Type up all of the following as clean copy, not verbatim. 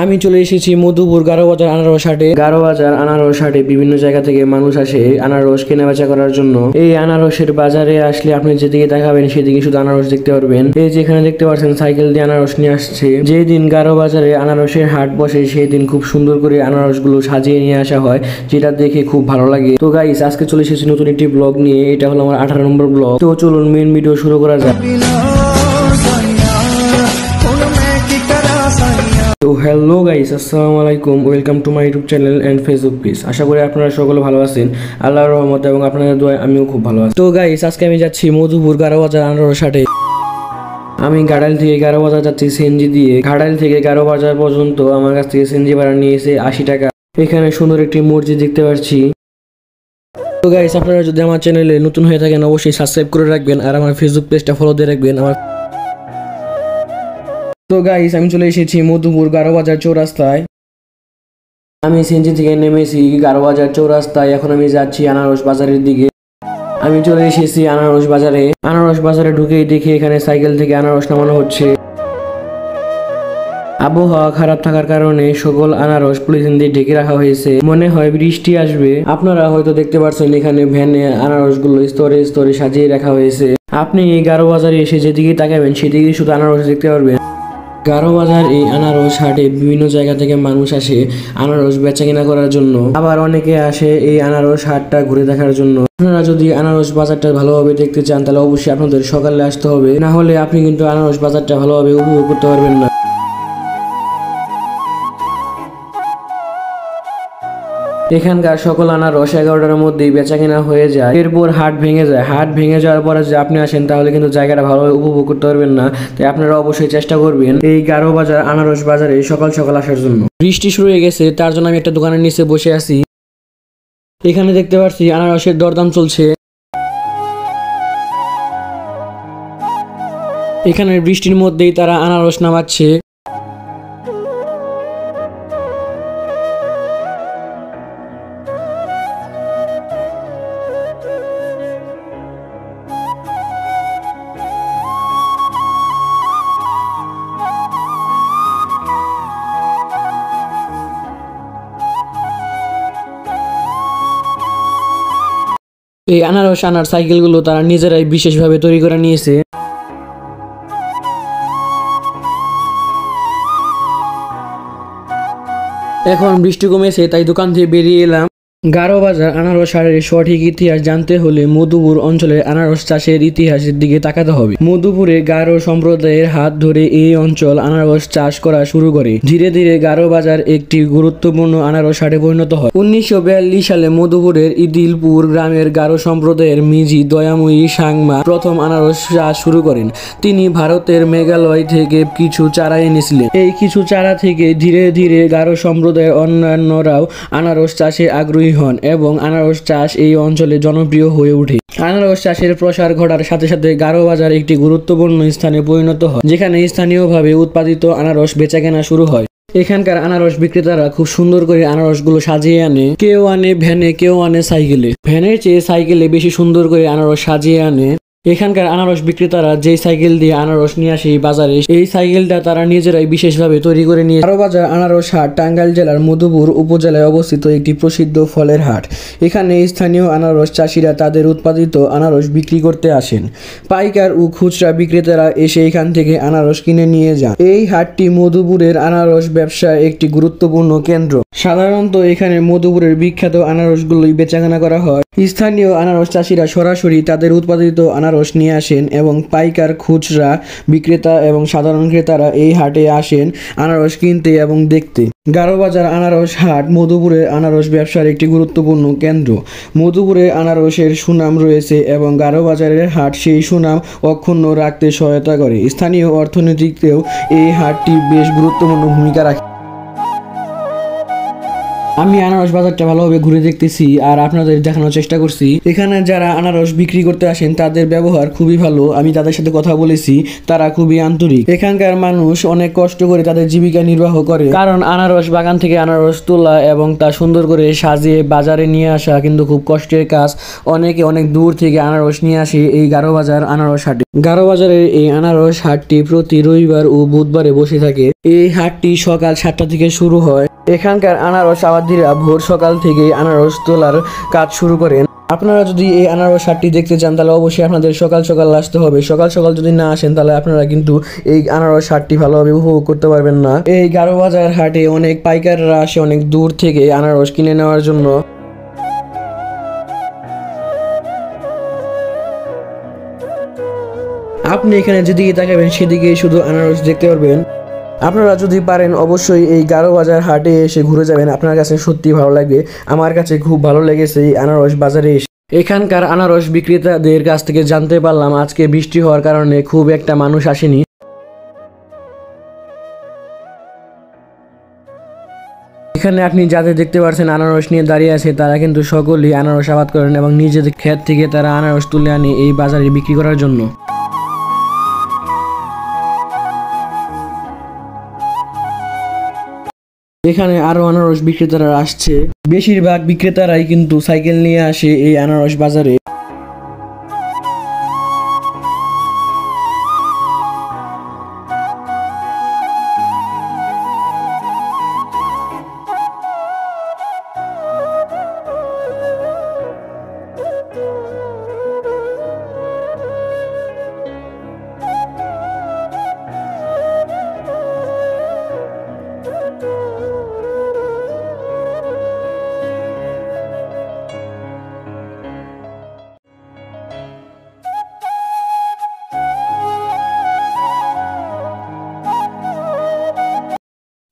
আমি চলে এসেছি মধুপুর গারোবাজার আনারস হাটে। গারোবাজার আনারস হাটে বিভিন্ন জায়গা থেকে মানুষ আসে আনারস কেনা বেচা করার জন্য। এই আনারসের বাজারে আসলে আপনি যেদিকে দেখাবেন সেদিকে শুধু আনারস দেখতে পারবেন। এই যেখানে দেখতে পাচ্ছেন সাইকেল দিয়ে আনারস নিয়ে আসছে। যেদিন গারোবাজারে আনারসের হাট বসে সেই দিন খুব সুন্দর করে আনারস গুলো সাজিয়ে নিয়ে আসা হয়, যেটা দেখে খুব ভালো লাগে। তো গাইস, আজকে চলে এসেছি নতুন একটি ব্লগ নিয়ে। এটা হলো আমার 18 নম্বর ব্লগ। তো চলুন মেন ভিডিও শুরু করা যাক। তো হ্যালো গাইস, আসসালামু আলাইকুম, welcome to my YouTube channel and Facebook page. আশা করি আপনারা সকলে ভালো আছেন, আল্লাহর রহমতে এবং আপনাদের দোয়ায় আমিও খুব ভালো আছি। তো গাইস, আজকে আমি যাচ্ছি মধুপুর গারোবাজার আনারস হাটে। আমি ঘাটাইল থেকে গারোবাজার যাচ্ছি সিএনজি দিয়ে। ঘাটাইল থেকে গারোবাজার পর্যন্ত আমার কাছ থেকে সিএনজি ভাড়া নিয়েছে 80 টাকা। এখানে সুন্দর একটি মসজিদ দেখতে পাচ্ছি। তো গাইস, আপনারা যদি আমার চ্যানেলে নতুন হয়ে থাকেন অবশ্যই সাবস্ক্রাইব করে রাখবেন আর আমার ফেসবুক পেজটা ফলো দিয়ে রাখবেন। তো গাইস, আমি চলে এসেছি মধুপুর গারোবাজার চৌরাস্তায়। আমি সিএনজি থেকে নেমেছি গারোবাজার চৌরাস্তায়। এখন আমি যাচ্ছি আনারস বাজারের দিকে। আমি চলে এসেছি আনারস বাজারে। আনারস বাজারে ঢুকেই দেখি এখানে সাইকেল থেকে আনারস নামানো হচ্ছে। আবহাওয়া খারাপ থাকার কারণে সকল আনারস পলিথিন দিয়ে ঢেকে রাখা হয়েছে। মনে হয় বৃষ্টি আসবে। আপনারা হয়তো দেখতে পাচ্ছেন এখানে ভ্যানে আনারস গুলো স্তরে স্তরে সাজিয়ে রাখা হয়েছে। আপনি এই গারোবাজারে এসে যেদিকে তাকাবেন সেদিকে শুধু আনারস দেখতে পারবেন। গারোবাজার এই আনারস হাটে বিভিন্ন জায়গা থেকে মানুষ আসে আনারস বেচা কেনা করার জন্য। আবার অনেকে আসে এই আনারস হাটটা ঘুরে দেখার জন্য। আপনারা যদি আনারস বাজারটা ভালোভাবে দেখতে চান তাহলে অবশ্যই আপনাদের সকালে আসতে হবে, না হলে আপনি কিন্তু আনারস বাজারটা ভালোভাবে উপভোগ করতে পারবেন না। এখানকার সকল আনারস 11টার মধ্যেই বেচা কেনা হয়ে যায়। এরপর হাট ভেঙে যায়। হাট ভেঙে যাওয়ার পরে যদি আপনি আসেন তাহলে কিন্তু জায়গাটা ভালোভাবে উপভোগ করতে পারবেন না। তাই আপনারা অবশ্যই চেষ্টা করবেন এই গারোবাজার আনারস বাজারে সকাল সকাল আসার জন্য। বৃষ্টি শুরু হয়ে গেছে, তার জন্য আমি একটা দোকানের নিচে বসে আছি। এখানে দেখতে পাচ্ছি আনারসের দরদাম চলছে। এখানে বৃষ্টির মধ্যেই তারা আনারস নামাচ্ছে। এই আনারস আনার সাইকেলগুলো তারা নিজেরাই বিশেষভাবে তৈরি করে নিয়েছে। এখন বৃষ্টি কমেছে তাই দোকান থেকে বেরিয়ে এলাম। গারোবাজার আনারস হাটের সঠিক ইতিহাস জানতে হলে মধুপুর অঞ্চলের আনারস চাষের ইতিহাসের দিকে তাকাতে হবে। মধুপুরে গারো সম্প্রদায়ের হাত ধরে এই অঞ্চল আনারস চাষ করা শুরু করে। ধীরে ধীরে গারোবাজার একটি গুরুত্বপূর্ণ আনারস হাটে পরিণত হয়। 1942 সালে মধুপুরের ইদিলপুর গ্রামের গারো সম্প্রদায়ের মিজি দয়াময়ী সাংমা প্রথম আনারস চাষ শুরু করেন। তিনি ভারতের মেঘালয় থেকে কিছু চারা এনেছিলেন। এই কিছু চারা থেকে ধীরে ধীরে গারো সম্প্রদায়ের অন্যান্যরাও আনারস চাষে আগ্রহী হন এবং আনারস চাষ এই অঞ্চলে জনপ্রিয় হয়ে ওঠে। আনারস চাষের প্রসার ঘটার সাথে সাথে গারোবাজার একটি গুরুত্বপূর্ণ স্থানে পরিণত হয়, যেখানে স্থানীয়ভাবে উৎপাদিত আনারস বেচাকেনা শুরু হয়। এখানকার আনারস বিক্রেতারা খুব সুন্দর করে আনারসগুলো সাজিয়ে আনে। কেউ আনে ভ্যানে, কেউ আনে সাইকেলে। ভ্যানের চেয়ে সাইকেলে বেশি সুন্দর করে আনারস সাজিয়ে আনে। এখানকার আনারস বিক্রেতারা যে সাইকেল দিয়ে আনারস নিয়ে আসে বাজারে, এই সাইকেলটা তারা নিজেরাই বিশেষভাবে তৈরি করে নিয়ে। গারোবাজার আনারস হাট টাঙ্গাইল জেলার মধুপুর উপজেলায় অবস্থিত একটি প্রসিদ্ধ ফলের হাট। এখানে স্থানীয় আনারস চাষিরা তাদের উৎপাদিত আনারস বিক্রি করতে আসেন। পাইকার ও খুচরা বিক্রেতারা এসে এখান থেকে আনারস কিনে নিয়ে যান। এই হাটটি মধুপুরের আনারস ব্যবসার একটি গুরুত্বপূর্ণ কেন্দ্র। সাধারণত এখানে মধুপুরের বিখ্যাত আনারসগুলোই বেচাকেনা করা হয়। স্থানীয় আনারস চাষিরা সরাসরি তাদের উৎপাদিত আনারস নিয়ে আসেন এবং পাইকার, খুচরা বিক্রেতা এবং সাধারণ ক্রেতারা এই হাটে আসেন আনারস কিনতে এবং দেখতে। গারোবাজার আনারস হাট মধুপুরের আনারস ব্যবসার একটি গুরুত্বপূর্ণ কেন্দ্র। মধুপুরে আনারসের সুনাম রয়েছে এবং গারোবাজারের হাট সেই সুনাম অক্ষুণ্ণ রাখতে সহায়তা করে। স্থানীয় অর্থনীতিতেও এই হাটটি বেশ গুরুত্বপূর্ণ ভূমিকা রাখে। আমি আনারস বাজারটা ভালোভাবে ঘুরে দেখতেছি আর আপনাদের দেখানোর চেষ্টা করছি। এখানে যারা আনারস বিক্রি করতে আসেন তাদের ব্যবহার খুবই ভালো। আমি তাদের সাথে কথা বলেছি, তারা খুবই আন্তরিক। এখানকার মানুষ অনেক কষ্ট করে তাদের জীবিকা নির্বাহ করে, কারণ আনারস বাগান থেকে আনারস তোলা এবং তা সুন্দর করে সাজিয়ে বাজারে নিয়ে আসা কিন্তু খুব কষ্টের কাজ। অনেকে অনেক দূর থেকে আনারস নিয়ে আসে এই গারো বাজার আনারস হাটে। গারো বাজারের এই আনারস হাটটি প্রতি রবিবার ও বুধবারে বসে থাকে। এই হাটটি সকাল 7টা থেকে শুরু হয়। এখানকার আনারস আবাদিরা ভোর সকাল থেকে আনারস তোলার কাজ শুরু করেন। আপনারা যদি এই আনারস হাটটি দেখতে চান তাহলে অবশ্যই আপনাদের সকাল সকাল আসতে হবে। সকাল সকাল যদি না আসেন তাহলে আপনারা কিন্তু এই আনারস হাটটি ভালোভাবে উপভোগ করতে পারবেন না। এই গারো বাজার হাটে অনেক পাইকাররা আসে অনেক দূর থেকে আনারস কিনে নেওয়ার জন্য। আপনি এখানে যেদিকে তাকাবেন সেদিকেই শুধু আনারস দেখতে পারবেন। আপনারা যদি পারেন অবশ্যই এই গারো বাজার হাটে এসে ঘুরে যাবেন, আপনার কাছে সত্যি ভালো লাগবে। আমার কাছে খুব ভালো লেগেছে এই আনারস বাজারে এসে। এখানকার আনারস বিক্রেতাদের কাছ থেকে জানতে পারলাম আজকে বৃষ্টি হওয়ার কারণে খুব একটা মানুষ আসেনি। এখানে আপনি যাদের দেখতে পাচ্ছেন আনারস নিয়ে দাঁড়িয়ে আছে তারা কিন্তু সকলেই আনারস আবাদ করেন এবং নিজেদের ক্ষেত থেকে তারা আনারস তুলে আনে এই বাজারে বিক্রি করার জন্য। এখানে আরো আনারস বিক্রেতারা আসছে। বেশিরভাগ বিক্রেতারাই কিন্তু সাইকেল নিয়ে আসে এই আনারস বাজারে।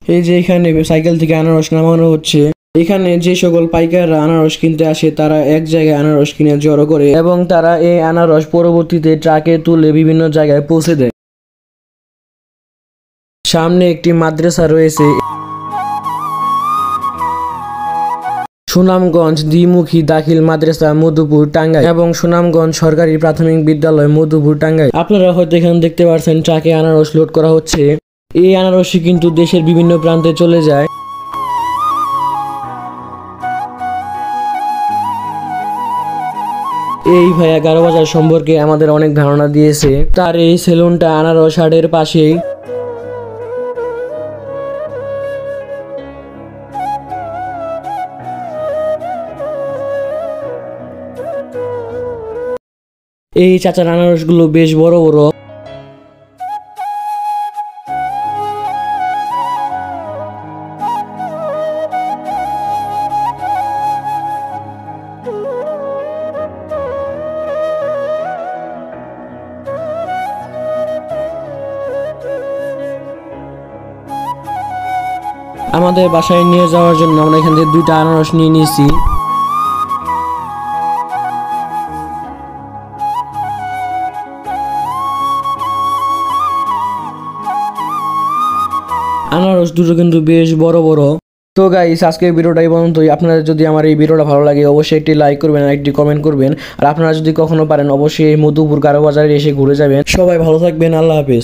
এই যে এখানে সাইকেল থেকে আনারস নামানো হচ্ছে। এখানে যে সকল পাইকাররা আনারস কিনতে আসে তারা এক জায়গায় আনারস কিনে জড়ো করে এবং তারা এই আনারস পরবর্তীতে ট্রাকে তুলে বিভিন্ন জায়গায় পৌঁছে দেয়। সামনে একটি মাদ্রাসা রয়েছে। সুনামগঞ্জ দ্বিমুখী দাখিল মাদ্রাসা মধুপুর টাঙ্গাইল এবং সুনামগঞ্জ সরকারি প্রাথমিক বিদ্যালয় মধুপুর টাঙ্গাইল। আপনারা হয়তো এখানে দেখতে পাচ্ছেন ট্রাকে আনারস লোড করা হচ্ছে। এই আনারসই কিন্তু দেশের বিভিন্ন প্রান্তে চলে যায়। এই ভাইয়া গারো বাজার সম্পর্কে আমাদের অনেক ধারণা দিয়েছে। তার এই সেলুনটা আনারস হাটের পাশেই। এই চাচার আনারসগুলো বেশ বড় বড়। আমাদের বাসায় নিয়ে যাওয়ার জন্য আমরা এখান থেকে 2টা আনারস নিয়ে নিয়েছি। আনারস দুটো কিন্তু বেশ বড় বড়। তো গাইস আজকের ভিডিওটা এই পর্যন্তই। আপনাদের যদি আমার এই ভিডিওটা ভালো লাগে অবশ্যই একটি লাইক করবেন আর একটি কমেন্ট করবেন। আর আপনারা যদি কখনো পারেন অবশ্যই এই মধুপুর গারো বাজারে এসে ঘুরে যাবেন। সবাই ভালো থাকবেন, আল্লাহ হাফেজ।